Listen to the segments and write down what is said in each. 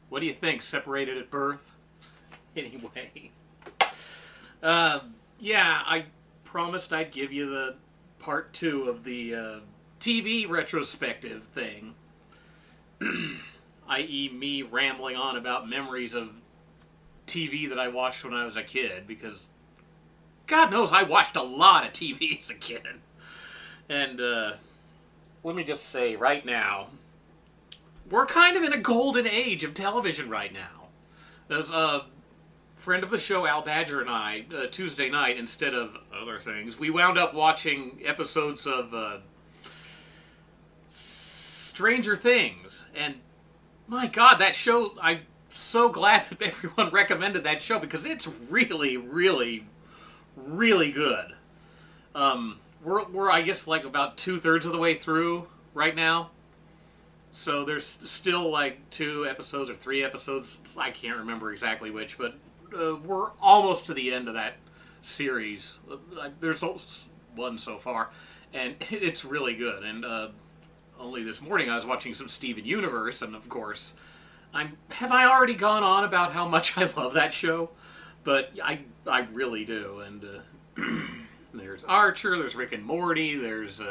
What do you think? Separated at birth? Anyway. Yeah, I promised I'd give you the part two of the TV retrospective thing. I.e., me rambling on about memories of TV that I watched when I was a kid, because God knows I watched a lot of TV as a kid. And let me just say right now, we're kind of in a golden age of television right now. As a friend of the show, Al Badger, and I, Tuesday night, instead of other things, we wound up watching episodes of Stranger Things. And my God, that show, I'm so glad that everyone recommended that show, because it's really, really, really good. We're I guess, like about 2/3 of the way through right now. So there's still like 2 episodes or 3 episodes. I can't remember exactly which, but we're almost to the end of that series. There's one so far, and it's really good. And only this morning I was watching some Steven Universe, and of course, have I already gone on about how much I love that show? But I really do. And there's Archer, there's Rick and Morty, there's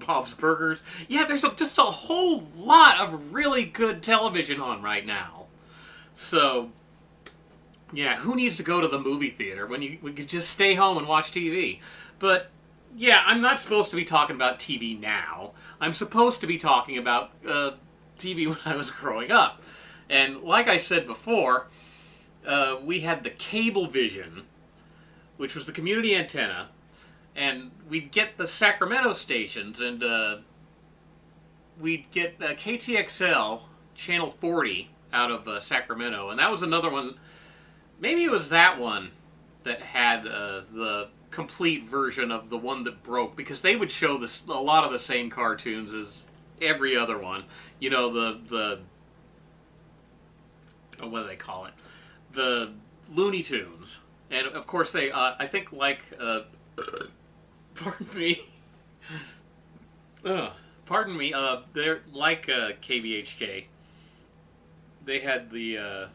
Bob's Burgers. Yeah, there's just a whole lot of really good television on right now. So, yeah, who needs to go to the movie theater when we could just stay home and watch TV? But, yeah, I'm not supposed to be talking about TV now. I'm supposed to be talking about TV when I was growing up. And like I said before, we had the Cablevision, which was the community antenna, and we'd get the Sacramento stations, and we'd get KTXL, channel 40, out of Sacramento, and that was another one. Maybe it was that one that had the complete version of the one that broke, because they would show a lot of the same cartoons as every other one. You know, the what do they call it? The Looney Tunes. And of course they, I think, like, pardon me, they're like KBHK. They had the,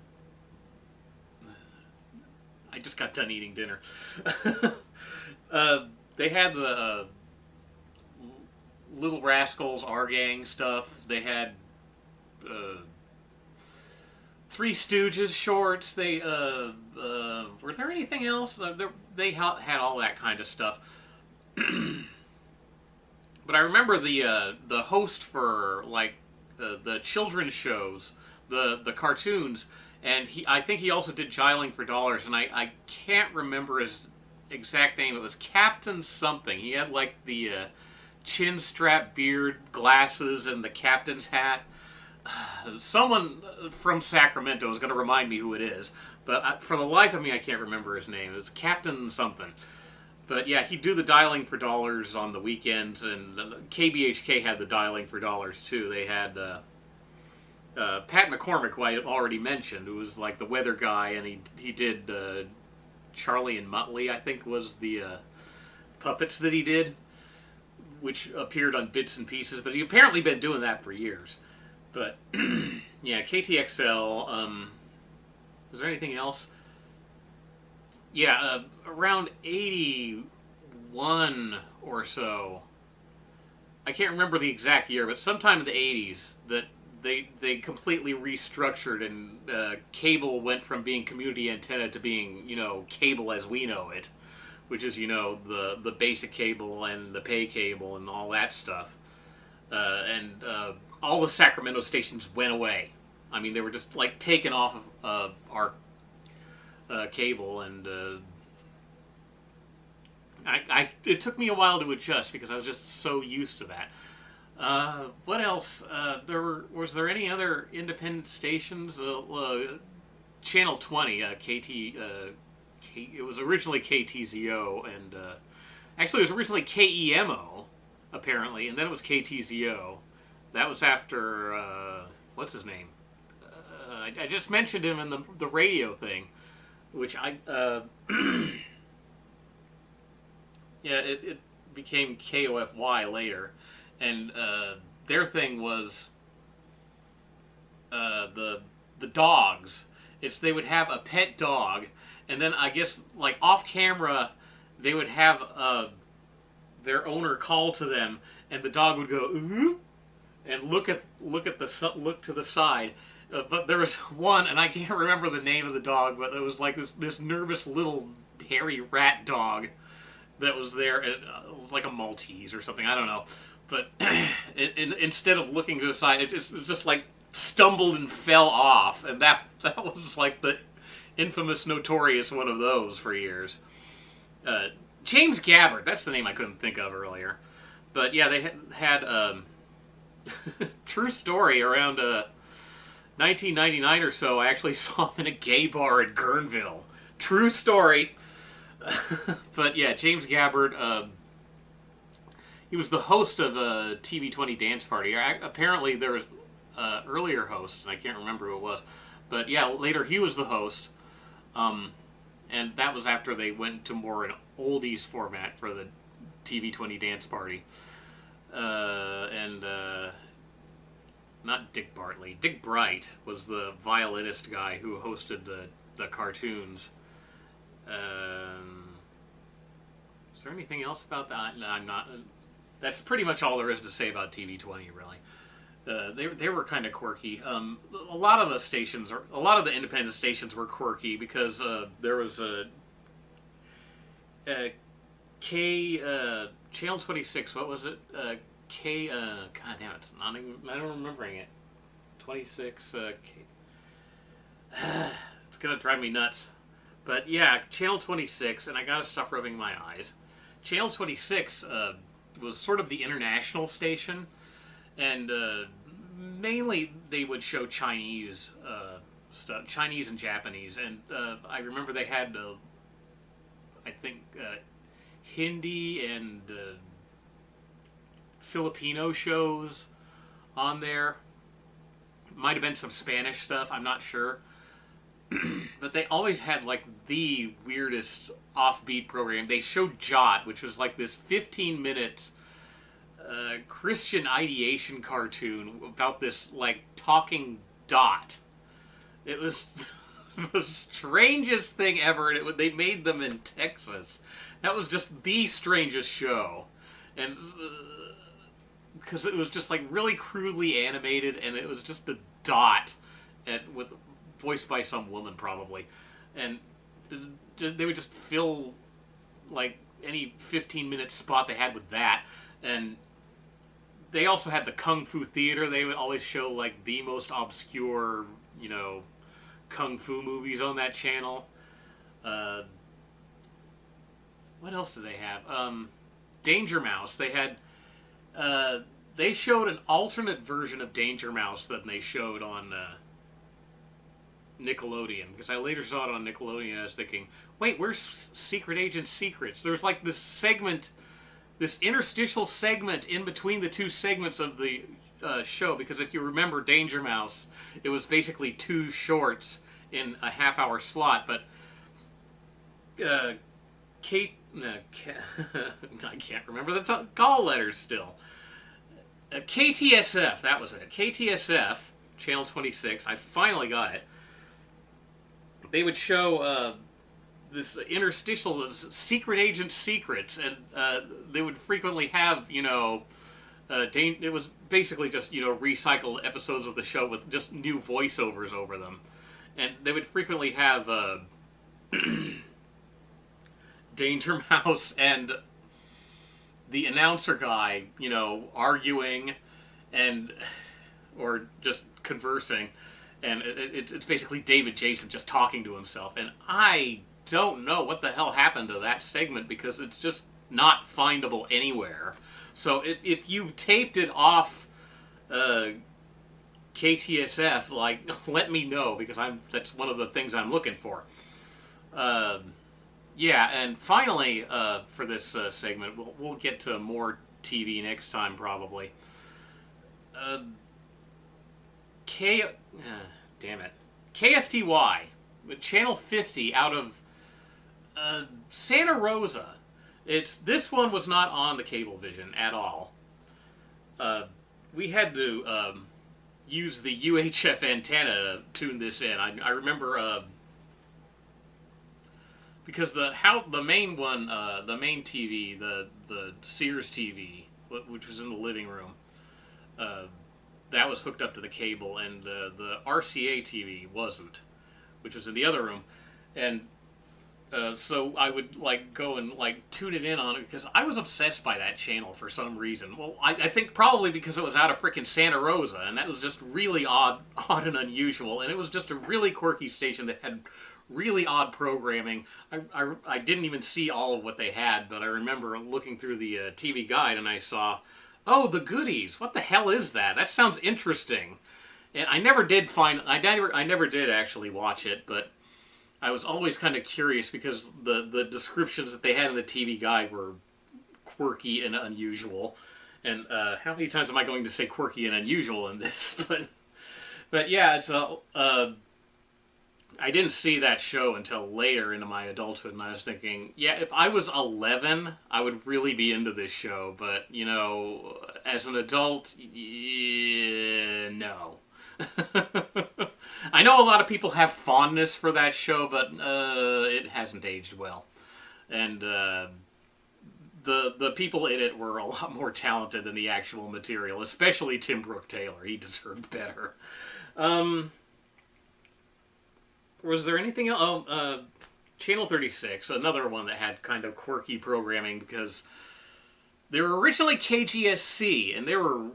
I just got done eating dinner. They had the Little Rascals, Our Gang stuff. They had Three Stooges shorts. They were there anything else? They had all that kind of stuff. But I remember the host for, like, the children's shows, the cartoons, and I think he also did Jiling for Dollars, and I can't remember his exact name. It was Captain something. He had, like, the chin strap beard, glasses, and the captain's hat. Someone from Sacramento is going to remind me who it is, but for the life of me, I can't remember his name. It was Captain something. But yeah, he'd do the Dialing for Dollars on the weekends, and KBHK had the Dialing for Dollars too. They had Pat McCormick, who I already mentioned, who was like the weather guy, and he did Charlie and Muttley, I think, was the puppets that he did, which appeared on bits and pieces. But he apparently been doing that for years. But yeah, KTXL. Was there anything else? Yeah, around 81 or so. I can't remember the exact year, but sometime in the 80s that they completely restructured, and cable went from being community antenna to being, you know, cable as we know it, which is, you know, the basic cable and the pay cable and all that stuff. And all the Sacramento stations went away. I mean, they were just, like, taken off of our cable, and it took me a while to adjust, because I was just so used to that. What else? Was there any other independent stations? Channel 20, it was originally KTZO, and actually it was originally KEMO, apparently, and then it was KTZO. That was after, what's his name? I just mentioned him in the radio thing, which yeah, it became KOFY later, and their thing was the dogs. They would have a pet dog, and then I guess like off camera, they would have their owner call to them, and the dog would go ooh, and look to the side. But there was one, and I can't remember the name of the dog, but it was like this nervous little hairy rat dog that was there. And it was like a Maltese or something, I don't know. But instead of looking to the side, it just like stumbled and fell off, and that was like the infamous, notorious one of those for years. James Gabbard, that's the name I couldn't think of earlier. But yeah, they had true story, around 1999 or so, I actually saw him in a gay bar at Guerneville. True story. But yeah, James Gabbard, he was the host of a TV 20 Dance Party. Apparently there was an earlier host, and I can't remember who it was. But yeah, later he was the host. And that was after they went to more an oldies format for the TV 20 Dance Party. Not Dick Bartley. Dick Bright was the violinist guy who hosted the cartoons. Is there anything else about that? No, I'm not. That's pretty much all there is to say about TV 20, really. They were kind of quirky. A lot of the independent stations were quirky because there was a Channel 26. What was it? God damn it! I'm not remembering it. 26. It's gonna drive me nuts. But yeah, Channel 26, and I gotta stop rubbing my eyes. Channel 26 was sort of the international station, and mainly they would show Chinese stuff, Chinese and Japanese. And I remember they had, I think, Hindi and Filipino shows on there. Might have been some Spanish stuff, I'm not sure. But they always had like the weirdest offbeat program. They showed Jot, which was like this 15-minute Christian ideation cartoon about this like talking dot. It was the strangest thing ever, and they made them in Texas. That was just the strangest show, and because it was just like really crudely animated, and it was just a dot, voiced by some woman probably, and they would just fill like any 15-minute spot they had with that. And they also had the Kung Fu Theater. They would always show like the most obscure, Kung Fu movies on that channel. What else do they have? Danger Mouse. They had they showed an alternate version of Danger Mouse than they showed on Nickelodeon, because I later saw it on Nickelodeon and I was thinking, wait, where's Secret Agent Secrets? There's like this segment, this interstitial segment in between the two segments of the show, because if you remember Danger Mouse, it was basically two shorts in a half-hour slot, but I can't remember the call letters still. KTSF, that was it. KTSF, Channel 26, I finally got it. They would show this interstitial Secret Agent Secrets, and they would frequently have, it was basically just, recycled episodes of the show with just new voiceovers over them. And they would frequently have Danger Mouse and the announcer guy, arguing or just conversing. And it's basically David Jason just talking to himself. And I don't know what the hell happened to that segment, because it's just not findable anywhere. So if you taped it off KTSF, let me know, because that's one of the things I'm looking for. Yeah, and finally, for this segment, we'll get to more TV next time, probably. KFTY, Channel 50 out of Santa Rosa. This one was not on the Cablevision at all. We had to use the UHF antenna to tune this in. I remember because the main one, the main TV, the Sears TV, which was in the living room, uh, that was hooked up to the cable, and the RCA TV wasn't, which was in the other room, and so I would like go and like tune it in on it because I was obsessed by that channel for some reason. Well, I think probably because it was out of freaking Santa Rosa, and that was just really odd and unusual, and it was just a really quirky station that had really odd programming. I didn't even see all of what they had, but I remember looking through the TV guide and I saw, oh, the goodies. What the hell is that? That sounds interesting. And I never did I never did actually watch it, but I was always kind of curious because the descriptions that they had in the TV guide were quirky and unusual. And how many times am I going to say quirky and unusual in this? But yeah, it's I didn't see that show until later into my adulthood, and I was thinking, yeah, if I was 11, I would really be into this show. But you know, as an adult, yeah, no. I know a lot of people have fondness for that show, but it hasn't aged well. And the people in it were a lot more talented than the actual material, especially Tim Brooke Taylor. He deserved better. Was there anything else? Oh, Channel 36, another one that had kind of quirky programming because they were originally KGSC, and they were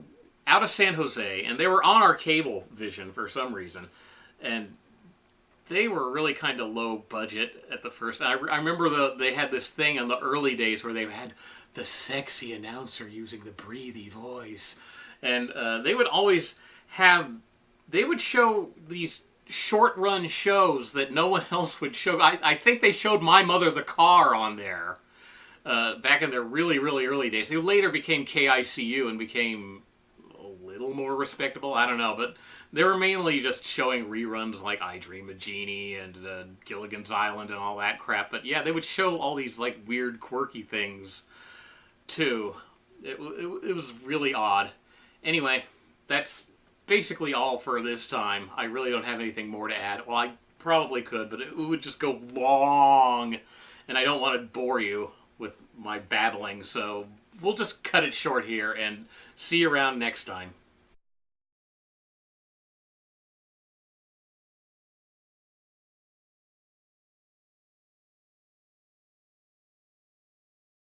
out of San Jose, and they were on our cable vision for some reason. And they were really kind of low budget at the first. I remember they had this thing in the early days where they had the sexy announcer using the breathy voice. And they would always they would show these short-run shows that no one else would show. I think they showed My Mother the Car on there back in their really, really early days. They later became KICU and became a little more respectable. I don't know, but they were mainly just showing reruns like I Dream of Jeannie and Gilligan's Island and all that crap. But yeah, they would show all these like weird, quirky things too. It was really odd. Anyway, that's basically all for this time. I really don't have anything more to add. Well, I probably could, but it would just go long, and I don't want to bore you with my babbling, so we'll just cut it short here and see you around next time.